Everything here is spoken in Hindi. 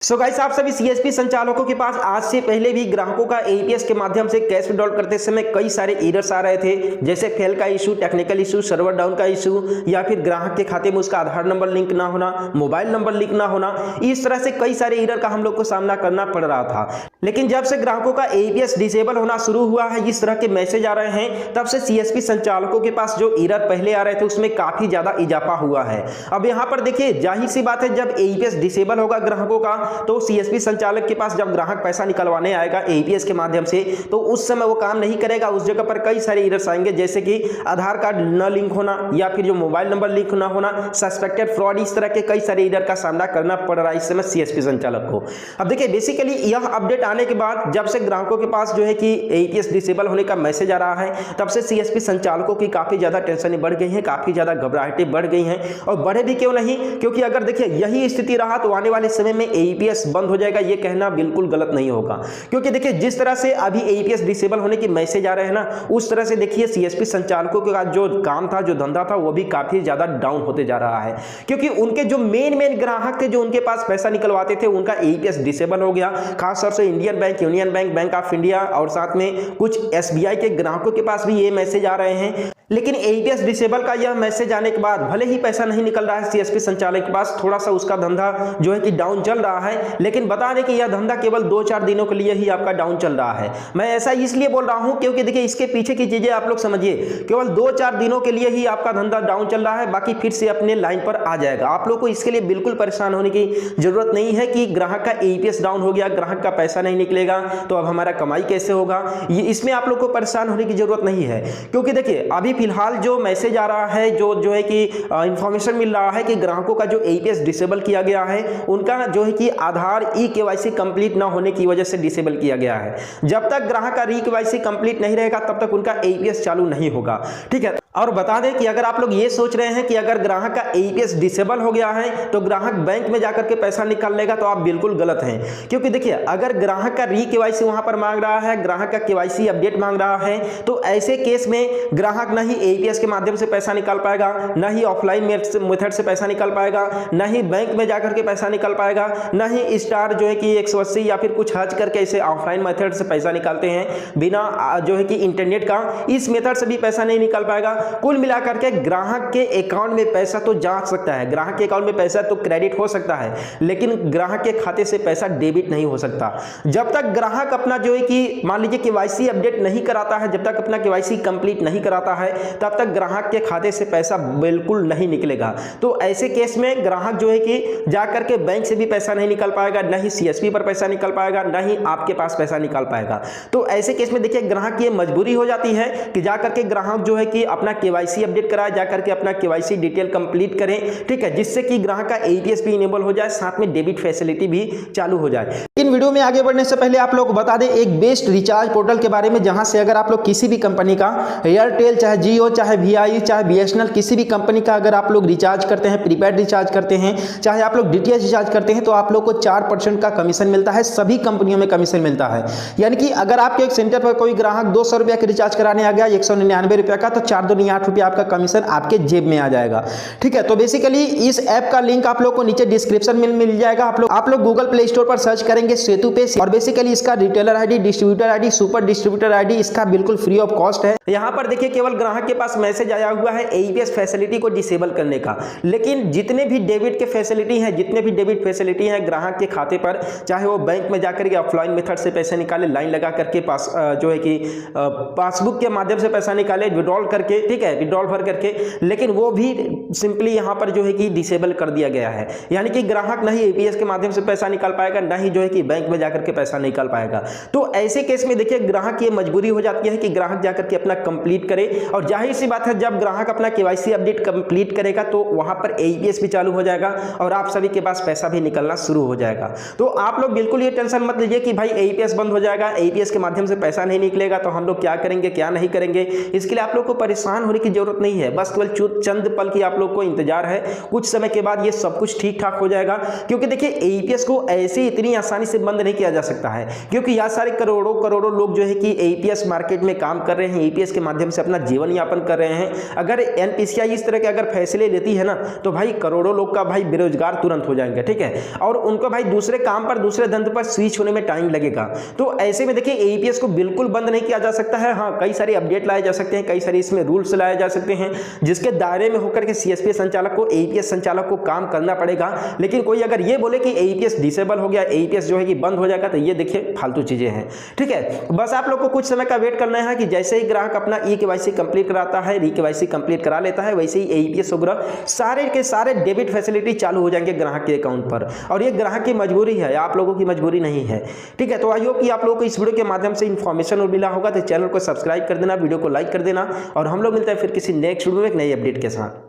सो गाइस, आप सभी सीएसपी संचालकों के पास आज से पहले भी ग्राहकों का एईपीएस के माध्यम से कैश विड्रॉल करते समय कई सारे एरर्स आ रहे थे, जैसे फेल का issue, technical issue, server down का इशू, या फिर ग्राहक के खाते में उसका आधार नंबर लिंक ना होना, मोबाइल नंबर लिंक ना होना। इस तरह से कई सारे एरर का हम लोग को सामना करना पड़ रहा था। लेकिन जब से ग्राहकों का एईपीएस डिसेबल होना शुरू हुआ है, इस तरह के मैसेज आ रहे हैं, तब से सीएसपी संचालकों के पास जो एरर पहले आ रहे थे उसमें काफी ज्यादा इजाफा हुआ है। अब यहां पर देखिए, जाहिर सी बात है, जब एईपीएस डिसेबल होगा ग्राहकों का, तो सीएसपी संचालक के पास जब ग्राहक पैसा निकलवाने आएगा एईपीएस के माध्यम से, तो उस समय वो काम नहीं करेगा। उस जगह पर कई सारे एरर्स आएंगे, जैसे कि आधार कार्ड न लिंक होना, या फिर जो मोबाइल नंबर लिंक ना होना, सस्पेक्टेड फ्रॉड, इस तरह के कई सारे एरर का सामना करना पड़ रहा है इस समय सीएसपी संचालक को। अब देखिए, बेसिकली यह अपडेट आने के बाद जब से ग्राहकों के पास जो है कि एईपीएस डिसेबल होने का मैसेज आ रहा है, तब से सीएसपी संचालकों की काफी ज्यादा टेंशनें बढ़ गई हैं, काफी ज्यादा घबराहटें बढ़ गई हैं। और बढ़े भी क्यों नहीं, क्योंकि अगर देखिए यही स्थिति रहा तो आने वाले समय में एईपीएस बंद हो जाएगा, ये कहना बिल्कुल गलत नहीं होगा। क्योंकि देखिए, जिस तरह से अभी एईपीएस डिसेबल होने की मैसेज आ रहे हैं ना, उस तरह से देखिए सीएसपी संचालकों का जो काम था, जो धंधा था, वो भी काफी ज्यादा डाउन होते जा रहा है। क्योंकि उनके जो मेन ग्राहक थे, जो उनके पास पैसा निकलवाते थे, उनका एईपीएस डिसेबल हो गया। खासतौर से Indian bank, union bank, bank of India और साथ में कुछ एसबीआई के ग्राहकों के पास भी ये मैसेज आ रहे हैं। लेकिन एईपीएस डिसेबल का यह मैसेज आने के बाद भले ही पैसा नहीं निकल रहा है सीएसपी संचालक के पास, थोड़ा सा उसका धंधा जो है कि डाउन चल रहा है, लेकिन बता दें कि यह धंधा केवल 2-4 दिनों के लिए ही आपका डाउन चल रहा है। मैं ऐसा इसलिए बोल रहा हूं क्योंकि देखिए, इसके पीछे की चीजें आप लोग समझिए। केवल 2-4 दिनों के लिए ही आपका धंधा डाउन चल रहा है, बाकी फिर से अपने लाइन पर आ जाएगा। आप लोग को इसके लिए बिल्कुल परेशान होने की जरूरत नहीं है कि ग्राहक का एईपीएस डाउन हो गया, ग्राहक का पैसा नहीं निकलेगा तो अब हमारा कमाई कैसे होगा। इसमें आप लोग को परेशान होने की जरूरत नहीं है, क्योंकि देखिए अभी फिलहाल जो मैसेज आ रहा है, जो है कि इंफॉर्मेशन मिल रहा है कि ग्राहकों का जो एईपीएस डिसेबल किया गया है, उनका जो है कि आधार ई-केवाईसी कंप्लीट ना होने की वजह से डिसेबल किया गया है। जब तक ग्राहक का ई-केवाईसी कंप्लीट नहीं रहेगा, तब तक उनका एईपीएस चालू नहीं होगा। ठीक है। और बता दें कि अगर आप लोग ये सोच रहे हैं कि अगर ग्राहक का एईपीएस डिसेबल हो गया है तो ग्राहक बैंक में जाकर के पैसा निकाल लेगा, तो आप बिल्कुल गलत हैं। क्योंकि देखिए, अगर ग्राहक का री-केवाईसी वहां पर मांग रहा है, ग्राहक का केवाईसी अपडेट मांग रहा है, तो ऐसे केस में ग्राहक ना ही एईपीएस के माध्यम से पैसा निकाल पाएगा, ना ही ऑफलाइन मेथड से पैसा निकाल पाएगा, ना ही बैंक में जाकर के पैसा निकाल पाएगा, ना ही स्टार जो है कि 180 या फिर कुछ हज करके ऐसे ऑफलाइन मेथड से पैसा निकालते हैं बिना जो है कि इंटरनेट का, इस मेथड से भी पैसा नहीं निकाल पाएगा। कुल मिलाकर के ग्राहक के अकाउंट में पैसा तो जा सकता है, ग्राहक के अकाउंट में पैसा तो क्रेडिट हो सकता है, लेकिन ग्राहक के खाते से पैसा डेबिट नहीं हो सकता। जब तक ग्राहक अपना जो है कि मान लीजिए केवाईसी अपडेट नहीं कराता है, जब तक अपना केवाईसी कंप्लीट नहीं कराता है, तब तक ग्राहक के खाते से पैसा बिल्कुल नहीं निकलेगा। तो ऐसे केस में ग्राहक जो है कि जाकर के बैंक से भी पैसा नहीं निकाल पाएगा, ना ही सीएसपी पर पैसा निकाल पाएगा, ना ही आपके पास पैसा निकाल पाएगा। तो ऐसे केस में देखिए, ग्राहक की मजबूरी हो जाती है कि जाकर के ग्राहक जो है कि अपना केवाईसी अपडेट कराए, जाकर के अपना केवाईसी डिटेल कंप्लीट करें। ठीक है, जिससे कि ग्राहक का एईपीएस भी इनेबल हो जाए, साथ में डेबिट फैसिलिटी भी चालू हो जाए। इन वीडियो में आगे बढ़ने से पहले आप लोग बता दें एक बेस्ट रिचार्ज पोर्टल के बारे में, जहां से अगर आप लोग किसी भी कंपनी का, एयरटेल चाहे जियो चाहे वीआई चाहे बीएसएनएल, किसी भी कंपनी का अगर आप लोग रिचार्ज करते हैं, प्रीपेड रिचार्ज करते हैं, चाहे आप लोग डीटीएच रिचार्ज करते हैं, तो आप लोग को 4% का कमीशन मिलता है। सभी कंपनियों में कमीशन मिलता है। यानी कि अगर आपके एक सेंटर पर कोई ग्राहक 200 रुपया का रिचार्ज कराने आ गया 199 रुपया का, तो 4 दूनी 8 रुपया आपका कमीशन आपके जेब में आ जाएगा। ठीक है। तो बेसिकली इस ऐप का लिंक आप लोग को नीचे डिस्क्रिप्शन में मिल जाएगा। आप लोग गूगल प्ले स्टोर पर सर्च करेंगे सेतु पे, और बेसिकली इसका retailer ID, distributor ID, super distributor ID इसका बिल्कुल फ्री ऑफ कॉस्ट है। यहाँ पर देखिए, केवल ग्राहक के पास मैसेज आया हुआ है एईपीएस फैसिलिटी को डिसेबल करने का, लेकिन जितने भी डेबिट के फैसिलिटी हैं, जितने भी डेबिट फैसिलिटी हैं ग्राहक के खाते पर, चाहे वो बैंक में जाकर के ऑफलाइन मेथड से पैसे निकाले, लाइन लगा करके पास जो है कि पासबुक के माध्यम से पैसा निकाले, विड्रॉल करके, ठीक है, विड्रॉल भर करके, लेकिन वो भी सिंपली यहाँ पर जो है कि डिसेबल कर दिया गया है। यानी कि ग्राहक नहीं एईपीएस के माध्यम से पैसा निकाल पाएगा, ना ही जो है कि बैंक में जाकर के पैसा निकाल पाएगा। तो ऐसे केस में देखिए, ग्राहक की मजबूरी हो जाती है कि ग्राहक जाकर के अपना कंप्लीट करे, और जाहिर सी बात है, जब ग्राहक अपना केवाईसी अपडेट कंप्लीट करेगा तो वहां पर एईपीएस भी चालू हो जाएगा और आप सभी के पास पैसा भी निकलना शुरू हो जाएगा। तो आप लोग बिल्कुल ये टेंशन मत लीजिए कि भाई एईपीएस बंद हो जाएगा, एईपीएस के माध्यम से पैसा नहीं निकलेगा, तो हम लोग क्या करेंगे क्या नहीं करेंगे। इसके लिए आप लोग को परेशान परेशान होने की जरूरत नहीं है, बस केवल चंद पल की आप लोग को इंतजार है। कुछ समय के बाद ये सब कुछ ठीक ठाक हो जाएगा, क्योंकि देखिए एईपीएस को ऐसे इतनी आसानी से बंद नहीं किया जा सकता है, क्योंकि यहाँ सारे करोड़ों करोड़ों लोग जो है कि एईपीएस मार्केट में काम कर रहे हैं, एईपीएस के माध्यम से अपना जीवन यापन कर रहे हैं। अगर एनपीसीआई इस तरह के अगर फैसले लेती है ना, तो भाई करोड़ों लोग का भाई बेरोजगार तुरंत हो जाएंगे, ठीक है, और उनको भाई दूसरे काम पर, दूसरे धंधे पर स्विच होने में टाइम लगेगा। तो ऐसे में देखिए एईपीएस को बिल्कुल बंद नहीं किया जा सकता है। हाँ, कई सारे अपडेट लाए जा सकते हैं, कई सारे इसमें रूल्स लाए जा सकते हैं, जिसके दायरे में होकर के सीएसपी संचालक को, एईपीएस संचालक को काम करना पड़ेगा। लेकिन कोई अगर ये बोले कि एईपीएस डिसेबल हो गया, एईपीएस जो है कि बंद हो जाएगा, तो ये देखिए फालतू चीजें हैं, ठीक है। बस आप लोग को कुछ समय का वेट करना है कि जैसे ही ग्राहक अपना ई-केवाईसी कंप्लीट कराता है, री-केवाईसी कंप्लीट करा लेता है, वैसे ही एईपीएस वगैरह सारे के सारे डेबिट फैसिलिटी चालू हो जाएंगे ग्राहक के अकाउंट पर। और ये ग्राहक की मजबूरी है, आप लोगों की मजबूरी नहीं है, ठीक है। तो आई होप कि आप लोगों को इस वीडियो के माध्यम से इन्फॉर्मेशन और मिला होगा। तो चैनल को सब्सक्राइब कर देना, वीडियो को लाइक कर देना, और हम लोग मिलते हैं फिर किसी नेक्स्ट वीडियो में एक नई अपडेट के साथ।